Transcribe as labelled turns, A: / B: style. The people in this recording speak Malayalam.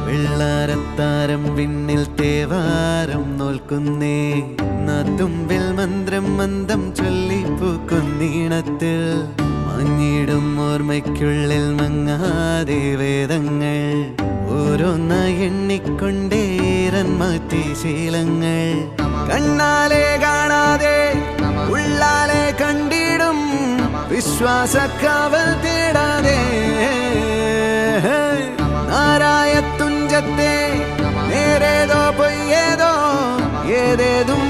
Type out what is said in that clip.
A: വെള്ളാരത്താരം വിണ്ണിൽ തേവാരം നോൽക്കുന്നേ തുമ്പിൽ മന്ത്രം മന്ദം ചൊല്ലിപ്പൂക്കുന്നീണത്തിൽ മങ്ങിടും ഓർമ്മയ്ക്കുള്ളിൽ മങ്ങാതെ വേദങ്ങൾ ഓരോന്നായി എണ്ണിക്കൊണ്ടേരൻ മാറ്റി ശീലങ്ങൾ കണ്ണാലെ കാണാതെ ഉള്ളാലെ കണ്ടിടും വിശ്വാസക്കാവൽ തേടാതെ നാരായ തുഞ്ചത്തെ നേരേതോ പൊയ്യേതോ ഏതേതും